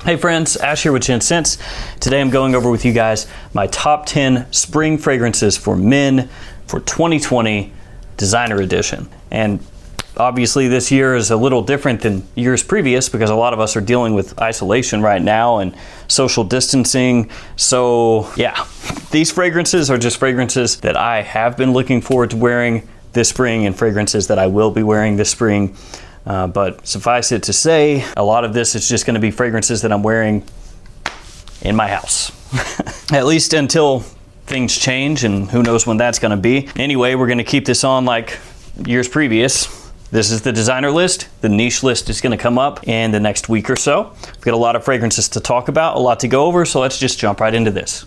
Hey friends, Ash here with Gents. Today I'm going over with you guys my top 10 spring fragrances for men for 2020 designer edition. And obviously this year is a little different than years previous because a lot of us are dealing with isolation right now and social distancing. So yeah, these fragrances are just fragrances that I have been looking forward to wearing this spring and fragrances that I will be wearing this spring. But suffice it to say, a lot of this is just going to be fragrances that I'm wearing in my house. At least until things change, and who knows when that's going to be. Anyway, we're going to keep this on like years previous. This is the designer list. The niche list is going to come up in the next week or so. We've got a lot of fragrances to talk about, a lot to go over, so let's just jump right into this.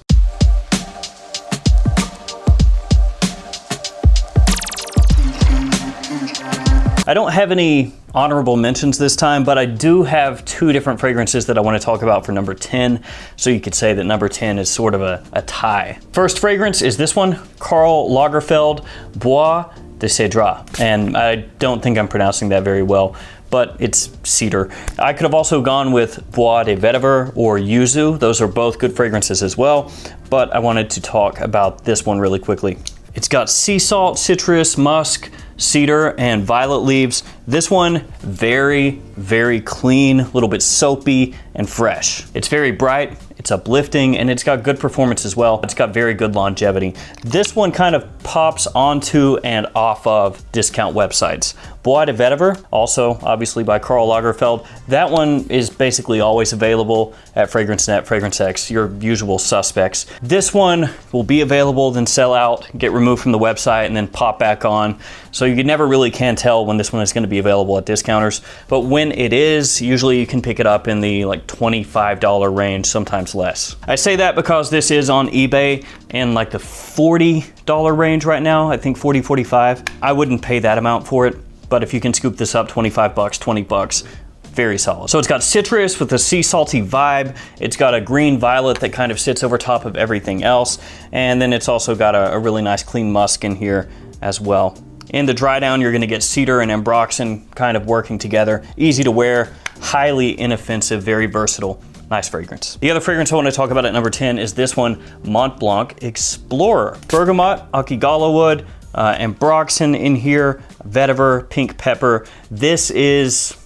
I don't have any honorable mentions this time, but I do have two different fragrances that I want to talk about for number 10. So you could say that number 10 is sort of a tie. First fragrance is this one, KARL Lagerfeld Bois de CEDRE. And I don't think I'm pronouncing that very well, but it's cedar. I could have also gone with Bois de VETIVER or Yuzu. Those are both good fragrances as well, but I wanted to talk about this one really quickly. It's got sea salt, citrus, musk, cedar, and violet leaves. This one, very, very clean, a little bit soapy and fresh. It's very bright, it's uplifting, and it's got good performance as well. It's got very good longevity. This one kind of pops onto and off of discount websites. Bois de VETIVER, also obviously by KARL Lagerfeld. That one is basically always available at FragranceNet, FragranceX, your usual suspects. This one will be available, then sell out, get removed from the website, and then pop back on. So you never really can tell when this one is going to be available at discounters. But when it is, usually you can pick it up in the like $25 range, sometimes less. I say that because this is on eBay in like the $40 range right now. I think 40, 45. I wouldn't pay that amount for it. But if you can scoop this up, 25 bucks, 20 bucks, very solid. So it's got citrus with a sea salty vibe. It's got a green violet that kind of sits over top of everything else. And then it's also got a really nice clean musk in here as well. In the dry down, you're gonna get cedar and ambroxan kind of working together. Easy to wear, highly inoffensive, very versatile. Nice fragrance. The other fragrance I want to talk about at number 10 is this one, Mont Blanc Explorer. Bergamot, Akigala wood, ambroxan in here, vetiver, pink pepper. This is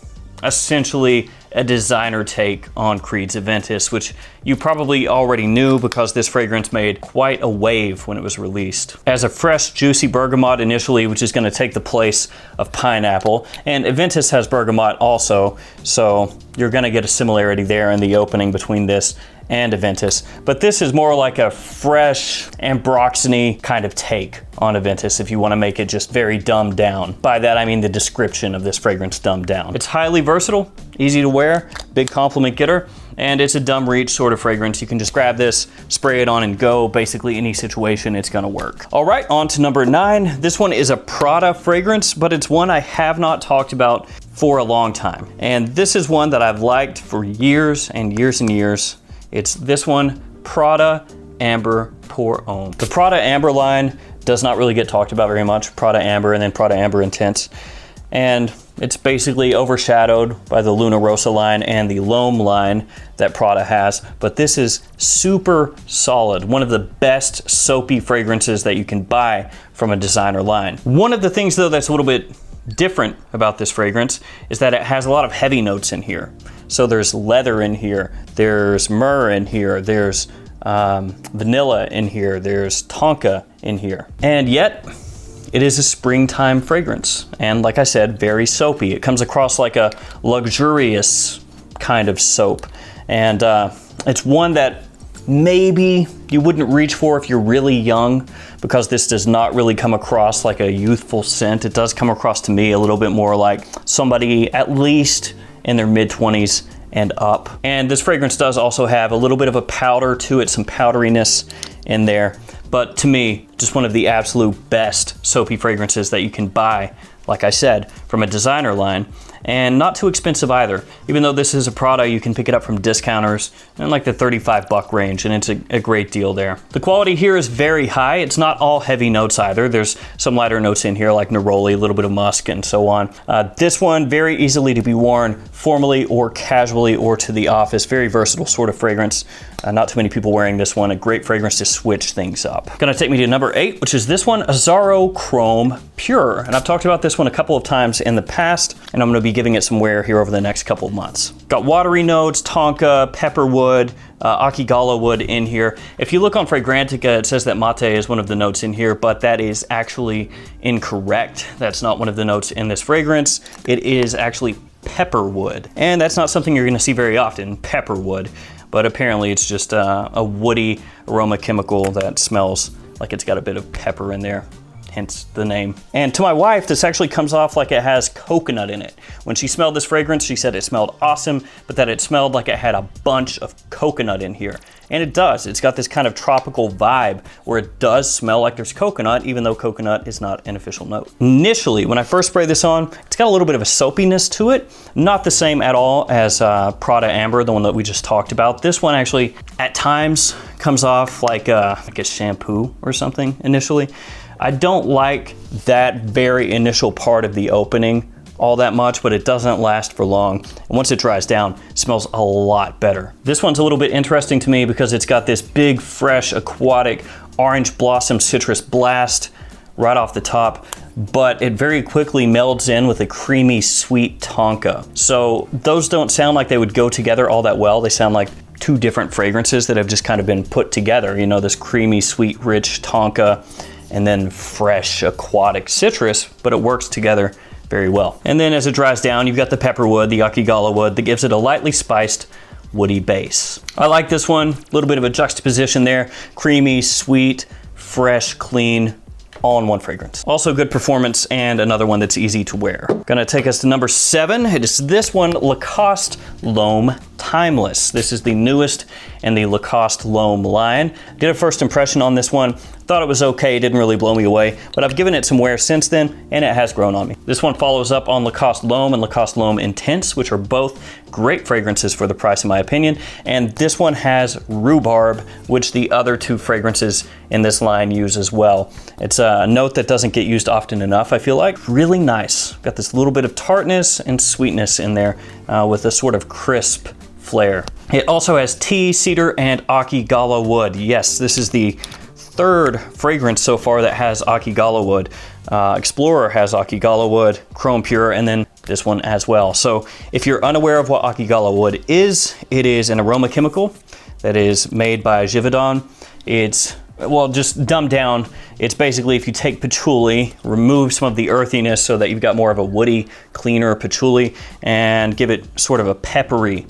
essentially a designer take on Creed's Aventus, which you probably already knew because this fragrance made quite a wave when it was released. As a fresh, juicy bergamot initially, which is going to take the place of pineapple, and Aventus has bergamot also, so you're going to get a similarity there in the opening between this and Aventus. But this is more like a fresh, ambroxan-y kind of take on Aventus if you want to make it just very dumbed down. By that I mean the description of this fragrance dumbed down. It's highly versatile, easy to wear, big compliment getter, and it's a dumb reach sort of fragrance. You can just grab this, spray it on and go. Basically any situation, it's gonna work. All right, on to number 9. This one is a Prada fragrance, but it's one I have not talked about for a long time. And this is one that I've liked for years and years and years. It's this one, Prada Amber Pour Homme. The Prada Amber line does not really get talked about very much. Prada Amber and then Prada Amber Intense. And it's basically overshadowed by the Luna Rossa line and the L'Homme line that Prada has. But this is super solid. One of the best soapy fragrances that you can buy from a designer line. One of the things though that's a little bit different about this fragrance is that it has a lot of heavy notes in here. So there's leather in here, there's myrrh in here, there's vanilla in here, there's tonka in here. And yet, it is a springtime fragrance. And like I said, very soapy. It comes across like a luxurious kind of soap. And it's one that maybe you wouldn't reach for if you're really young, because this does not really come across like a youthful scent. It does come across to me a little bit more like somebody at least in their mid-20s and up. And this fragrance does also have a little bit of a powder to it, some powderiness in there. But to me, just one of the absolute best soapy fragrances that you can buy, like I said, from a designer line. and not too expensive either. Even though this is a Prada, you can pick it up from discounters in like the 35 buck range, and it's a great deal there. The quality here is very high. It's not all heavy notes either. There's some lighter notes in here like neroli, a little bit of musk, and so on. This one, very easily to be worn formally or casually or to the office. Very versatile sort of fragrance. Not too many people wearing this one. A great fragrance to switch things up. Gonna take me to number 8, which is this one, AZZARO Chrome Pure. And I've talked about this one a couple of times in the past, and I'm gonna be giving it some wear here over the next couple of months. Got watery notes, tonka, pepperwood, akigala wood in here. If you look on Fragrantica, it says that mate is one of the notes in here, but that is actually incorrect. That's not one of the notes in this fragrance. It is actually pepperwood. And that's not something you're gonna see very often, pepperwood. But apparently it's just a woody aroma chemical that smells like it's got a bit of pepper in there, hence the name. And to my wife, this actually comes off like it has coconut in it. When she smelled this fragrance, she said it smelled awesome, but that it smelled like it had a bunch of coconut in here. And it does. It's got this kind of tropical vibe where it does smell like there's coconut, even though coconut is not an official note. Initially, when I first sprayed this on, it's got a little bit of a soapiness to it. Not the same at all as Prada Amber, the one that we just talked about. This one actually, at times, comes off like a shampoo or something initially. I don't like that very initial part of the opening all that much, but it doesn't last for long. And once it dries down, it smells a lot better. This one's a little bit interesting to me because it's got this big, fresh, aquatic, orange blossom citrus blast right off the top, but it very quickly melds in with a creamy, sweet tonka. So those don't sound like they would go together all that well. They sound like two different fragrances that have just kind of been put together. You know, this creamy, sweet, rich tonka, and then fresh, aquatic citrus, but it works together very well. And then as it dries down, you've got the pepperwood, the akigala wood, that gives it a lightly spiced, woody base. I like this one, a little bit of a juxtaposition there. Creamy, sweet, fresh, clean, all in one fragrance. Also good performance and another one that's easy to wear. Gonna take us to number 7. It is this one, Lacoste L'Homme Timeless. This is the newest in the Lacoste L'Homme line. Did a first impression on this one. Thought it was okay, didn't really blow me away, but I've given it some wear since then, and it has grown on me. This one follows up on Lacoste L'Homme and Lacoste L'Homme Intense, which are both great fragrances for the price, in my opinion. And this one has rhubarb, which the other two fragrances in this line use as well. It's a note that doesn't get used often enough, I feel like. Really nice. Got this little bit of tartness and sweetness in there with a sort of crisp flair. It also has tea, cedar, and akigala wood. Yes, this is the third fragrance so far that has akigala wood. Explorer has akigala wood, Chrome Pure, and then this one as well. So if you're unaware of what akigala wood is, it is an aroma chemical that is made by Givaudan. It's, well, just dumbed down. It's basically if you take patchouli, remove some of the earthiness so that you've got more of a woody, cleaner patchouli, and give it sort of a peppery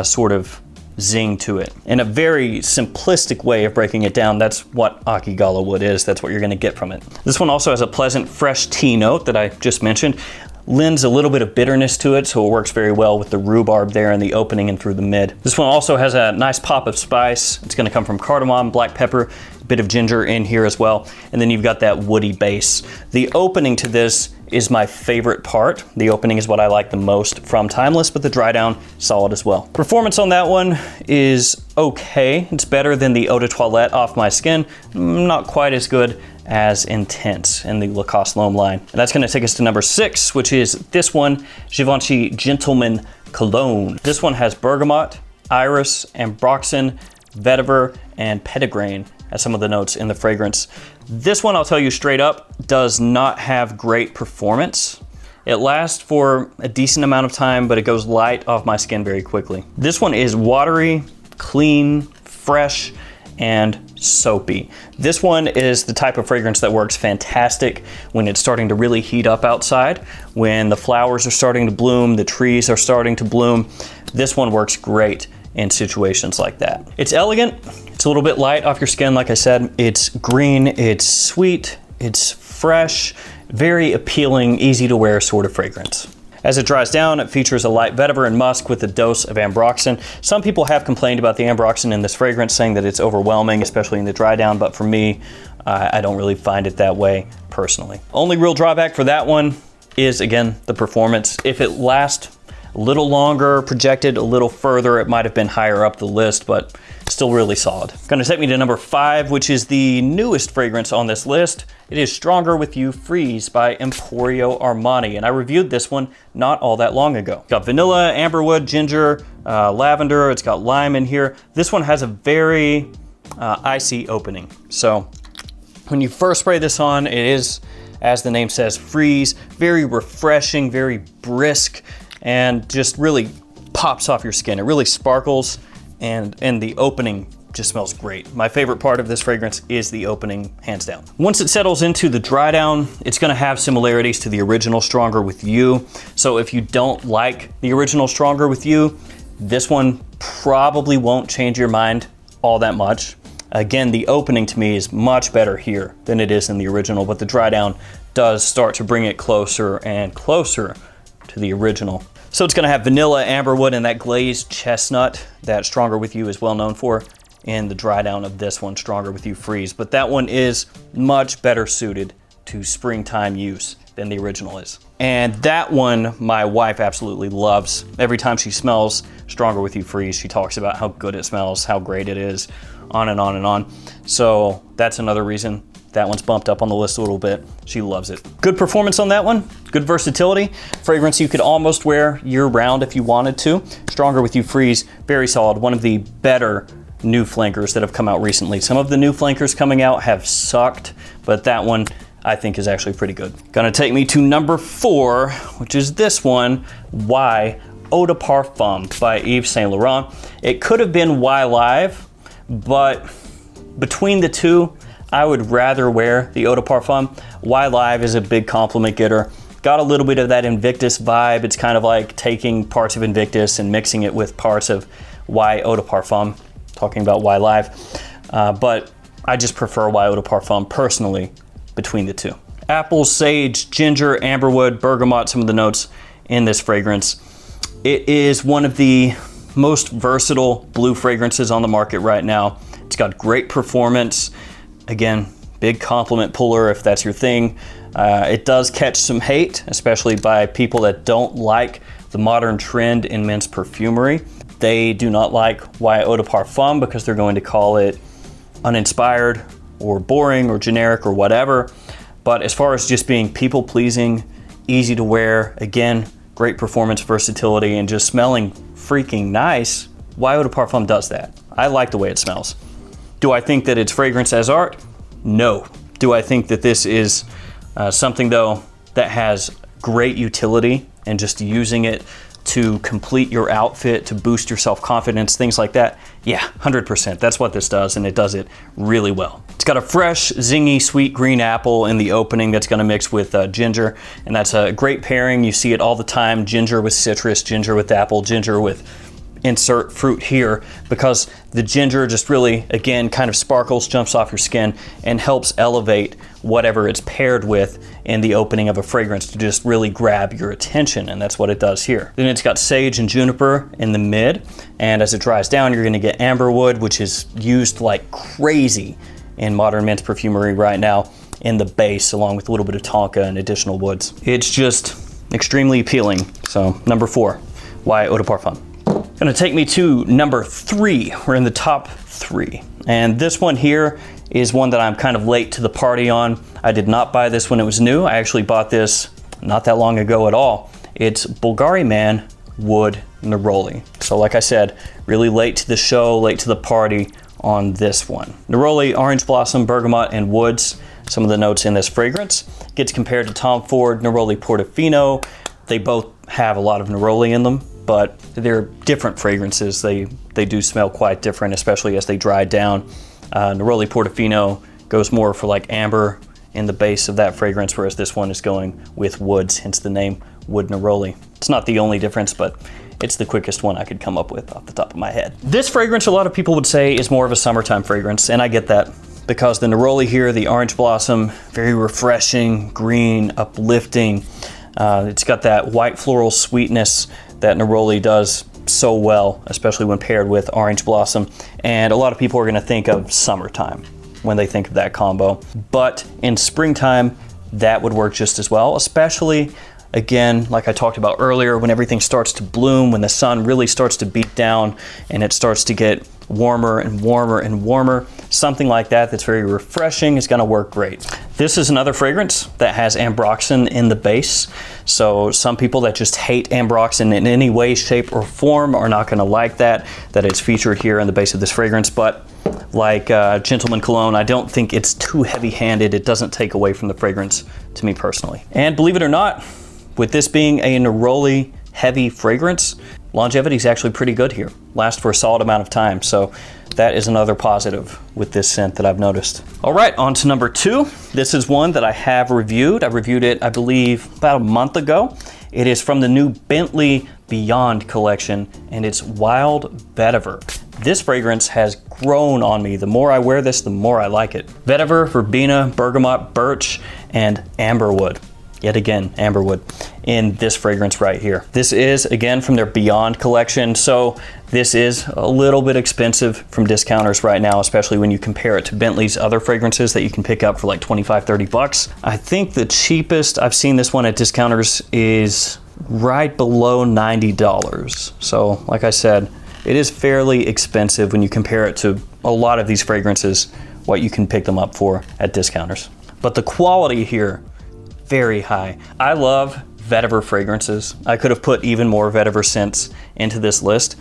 sort of zing to it. In a very simplistic way of breaking it down, that's what akigala wood is. That's what you're gonna get from it. This one also has a pleasant fresh tea note that I just mentioned. Lends a little bit of bitterness to it, so it works very well with the rhubarb there in the opening and through the mid. This one also has a nice pop of spice. It's gonna come from cardamom, black pepper, a bit of ginger in here as well, and then you've got that woody base. The opening to this is my favorite part. The opening is what I like the most from Timeless, but the dry down, solid as well. Performance on that one is okay. It's better than the Eau de Toilette Off My Skin. Not quite as good as Intense in the Lacoste L'Homme line. And that's gonna take us to number 6, which is this one, Givenchy Gentleman Cologne. This one has bergamot, iris, ambroxan, vetiver, and petitgrain as some of the notes in the fragrance. This one, I'll tell you straight up, does not have great performance. It lasts for a decent amount of time, but it goes light off my skin very quickly. This one is watery, clean, fresh, and soapy. This one is the type of fragrance that works fantastic when it's starting to really heat up outside, when the flowers are starting to bloom, the trees are starting to bloom. This one works great in situations like that. It's elegant, it's a little bit light off your skin, like I said. It's green, it's sweet, it's fresh, very appealing, easy to wear sort of fragrance. As it dries down, it features a light vetiver and musk with a dose of ambroxan. Some people have complained about the ambroxan in this fragrance, saying that it's overwhelming, especially in the dry down, but for me, I don't really find it that way personally. Only real drawback for that one, is, again, the performance. If it lasts a little longer, projected a little further, it might have been higher up the list, but still really solid. Gonna take me to number 5, which is the newest fragrance on this list. It is Stronger With You Freeze by Emporio Armani, and I reviewed this one not all that long ago. It's got vanilla, amberwood, ginger, lavender, it's got lime in here. This one has a very icy opening. So when you first spray this on, it is, as the name says, freeze, very refreshing, very brisk, and just really pops off your skin. It really sparkles, and the opening just smells great. My favorite part of this fragrance is the opening, hands down. Once it settles into the dry down, it's gonna have similarities to the original Stronger With You. So if you don't like the original Stronger With You, this one probably won't change your mind all that much. Again, the opening to me is much better here than it is in the original, but the dry down does start to bring it closer and closer to the original. So it's gonna have vanilla, amberwood, and that glazed chestnut that Stronger With You is well known for in the dry down of this one, Stronger With You Freeze. But that one is much better suited to springtime use than the original is. And that one, my wife absolutely loves. Every time she smells Stronger With You Freeze, she talks about how good it smells, how great it is, on and on and on. So that's another reason that one's bumped up on the list a little bit. She loves it. Good performance on that one, good versatility. Fragrance you could almost wear year round if you wanted to. Stronger With You Freeze, very solid. One of the better new flankers that have come out recently. Some of the new flankers coming out have sucked, but that one I think is actually pretty good. Gonna take me to number 4, which is this one, Y Eau de Parfum by Yves Saint Laurent. It could have been Y Live, but between the two, I would rather wear the Eau de Parfum. Y Live is a big compliment getter. Got a little bit of that Invictus vibe. It's kind of like taking parts of Invictus and mixing it with parts of Y Eau de Parfum, talking about Y Live. But I just prefer Y Eau de Parfum personally between the two. Apple, sage, ginger, amberwood, bergamot, some of the notes in this fragrance. It is one of the most versatile blue fragrances on the market right now. It's got great performance. Again, big compliment puller if that's your thing. It does catch some hate, especially by people that don't like the modern trend in men's perfumery. They do not like Y Eau de Parfum because they're going to call it uninspired or boring or generic or whatever. But as far as just being people pleasing, easy to wear, again, great performance, versatility, and just smelling freaking nice, Y Eau de Parfum does that. I like the way it smells. Do I think that it's fragrance as art? No. Do I think that this is something though that has great utility and just using it to complete your outfit, to boost your self-confidence, things like that? Yeah, 100%. That's what this does, and it does it really well. It's got a fresh, zingy, sweet green apple in the opening that's gonna mix with ginger, and that's a great pairing. You see it all the time, ginger with citrus, ginger with apple, ginger with insert fruit here, because the ginger just really, again, kind of sparkles, jumps off your skin, and helps elevate whatever it's paired with in the opening of a fragrance to just really grab your attention, and that's what it does here. Then it's got sage and juniper in the mid, and as it dries down, you're gonna get amberwood, which is used like crazy in modern men's perfumery right now, in the base, along with a little bit of tonka and additional woods. It's just extremely appealing. So number 4, Y Eau de Parfum. Gonna take me to number 3. We're in the top 3. And this one here is one that I'm kind of late to the party on. I did not buy this when it was new. I actually bought this not that long ago at all. It's Bulgari Man Wood Neroli. So like I said, really late to the show, late to the party on this one. Neroli, orange blossom, bergamot, and woods. Some of the notes in this fragrance. Gets compared to Tom Ford Neroli Portofino. They both have a lot of neroli in them, but they're different fragrances. They do smell quite different, especially as they dry down. Neroli Portofino goes more for like amber in the base of that fragrance, whereas this one is going with woods, hence the name Wood Neroli. It's not the only difference, but it's the quickest one I could come up with off the top of my head. This fragrance, a lot of people would say, is more of a summertime fragrance, and I get that, because the neroli here, the orange blossom, very refreshing, green, uplifting. It's got that white floral sweetness that neroli does so well, especially when paired with orange blossom. And a lot of people are gonna think of summertime when they think of that combo. But in springtime, that would work just as well, especially Again, like I talked about earlier, when everything starts to bloom, when the sun really starts to beat down and it starts to get warmer and warmer and warmer, something like that that's very refreshing is gonna work great. This is another fragrance that has ambroxan in the base. So some people that just hate ambroxan in any way, shape, or form are not gonna like that it's featured here in the base of this fragrance. But like Gentleman Cologne, I don't think it's too heavy-handed. It doesn't take away from the fragrance to me personally. And believe it or not, with this being a neroli heavy fragrance, longevity is actually pretty good here. Lasts for a solid amount of time. So that is another positive with this scent that I've noticed. All right, on to number 2. This is one that I have reviewed. I reviewed it, I believe, about a month ago. It is from the new Bentley Beyond collection, and it's Wild Vetiver. This fragrance has grown on me. The more I wear this, the more I like it. Vetiver, verbena, bergamot, birch, and amberwood. Yet again, amberwood in this fragrance right here. This is, again, from their Beyond collection, so this is a little bit expensive from discounters right now, especially when you compare it to Bentley's other fragrances that you can pick up for like 25, 30 bucks. I think the cheapest I've seen this one at discounters is right below $90. So, like I said, it is fairly expensive when you compare it to a lot of these fragrances, what you can pick them up for at discounters. But the quality here, very high. I love vetiver fragrances. I could have put even more vetiver scents into this list.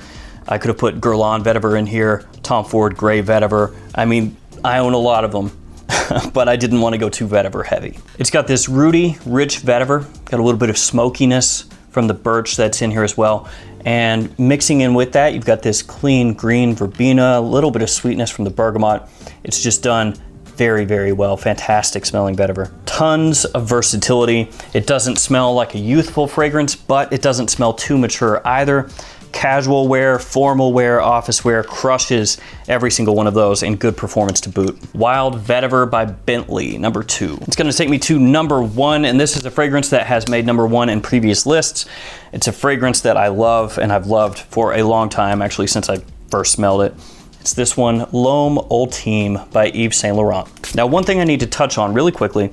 I could have put Guerlain vetiver in here, Tom Ford Grey vetiver. I mean, I own a lot of them, but I didn't want to go too vetiver heavy. It's got this rooty, rich vetiver, got a little bit of smokiness from the birch that's in here as well. And mixing in with that, you've got this clean green verbena, a little bit of sweetness from the bergamot. It's just done very, very well. Fantastic smelling vetiver. Tons of versatility. It doesn't smell like a youthful fragrance, but it doesn't smell too mature either. Casual wear, formal wear, office wear, crushes every single one of those, and good performance to boot. Wild Vetiver by Bentley, number 2. It's gonna take me to number 1, and this is a fragrance that has made number 1 in previous lists. It's a fragrance that I love and I've loved for a long time, actually since I first smelled it. It's this one, L'Homme Ultime by Yves Saint Laurent. Now, one thing I need to touch on really quickly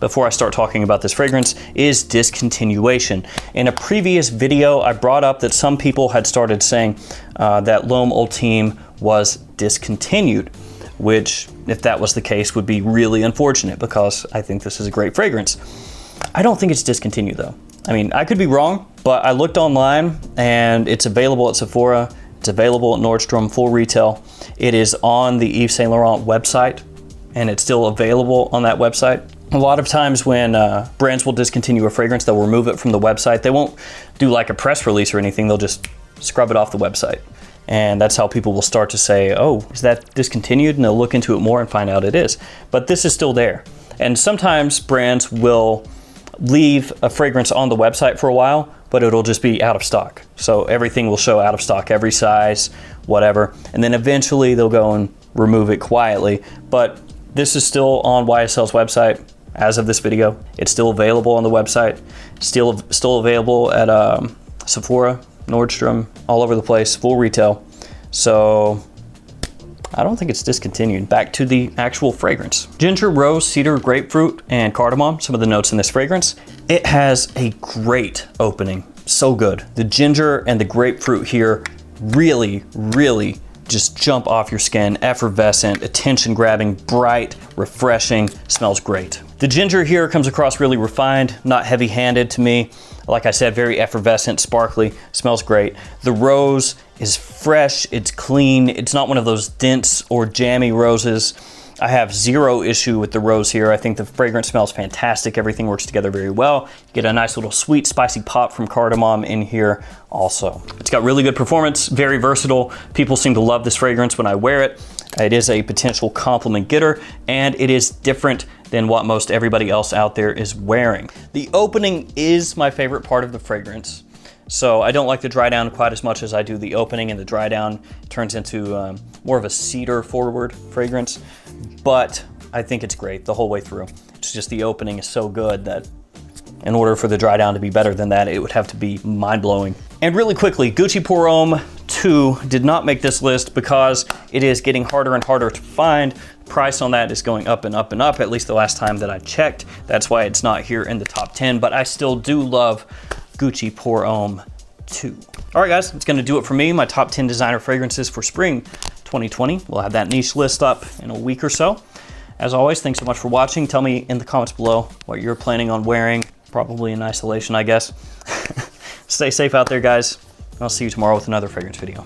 before I start talking about this fragrance is discontinuation. In a previous video, I brought up that some people had started saying that L'Homme Ultime was discontinued, which, if that was the case, would be really unfortunate because I think this is a great fragrance. I don't think it's discontinued though. I mean, I could be wrong, but I looked online and it's available at Sephora. It's available at Nordstrom, full retail. It is on the Yves Saint Laurent website, and it's still available on that website. A lot of times when brands will discontinue a fragrance, they'll remove it from the website. They won't do like a press release or anything. They'll just scrub it off the website. And that's how people will start to say, oh, is that discontinued? And they'll look into it more and find out it is. But this is still there. And sometimes brands will leave a fragrance on the website for a while, but it'll just be out of stock. So everything will show out of stock, every size, whatever. And then eventually they'll go and remove it quietly. But this is still on YSL's website as of this video. It's still available on the website, still available at Sephora, Nordstrom, all over the place, full retail. So I don't think it's discontinued. Back to the actual fragrance. Ginger, rose, cedar, grapefruit, and cardamom, some of the notes in this fragrance. It has a great opening, so good. The ginger and the grapefruit here really, really just jump off your skin, effervescent, attention-grabbing, bright, refreshing, smells great. The ginger here comes across really refined, not heavy-handed to me. Like I said, very effervescent, sparkly, smells great. The rose is fresh, it's clean, it's not one of those dense or jammy roses. I have zero issue with the rose here. I think the fragrance smells fantastic. Everything works together very well. You get a nice little sweet, spicy pop from cardamom in here also. It's got really good performance, very versatile. People seem to love this fragrance when I wear it. It is a potential compliment getter, and it is different than what most everybody else out there is wearing. The opening is my favorite part of the fragrance. So I don't like the dry down quite as much as I do the opening, and the dry down turns into more of a cedar forward fragrance, but I think it's great the whole way through. It's just the opening is so good that in order for the dry down to be better than that, it would have to be mind-blowing. And really quickly, Gucci Pour Homme 2 did not make this list because it is getting harder and harder to find. price on that is going up and up and up, at least the last time that I checked. That's why it's not here in the top 10, but I still do love Gucci Pour Homme 2. All right, guys, that's gonna do it for me. My top 10 designer fragrances for spring 2020. We'll have that niche list up in a week or so. As always, thanks so much for watching. Tell me in the comments below what you're planning on wearing, probably in isolation, I guess. Stay safe out there, guys. I'll see you tomorrow with another fragrance video.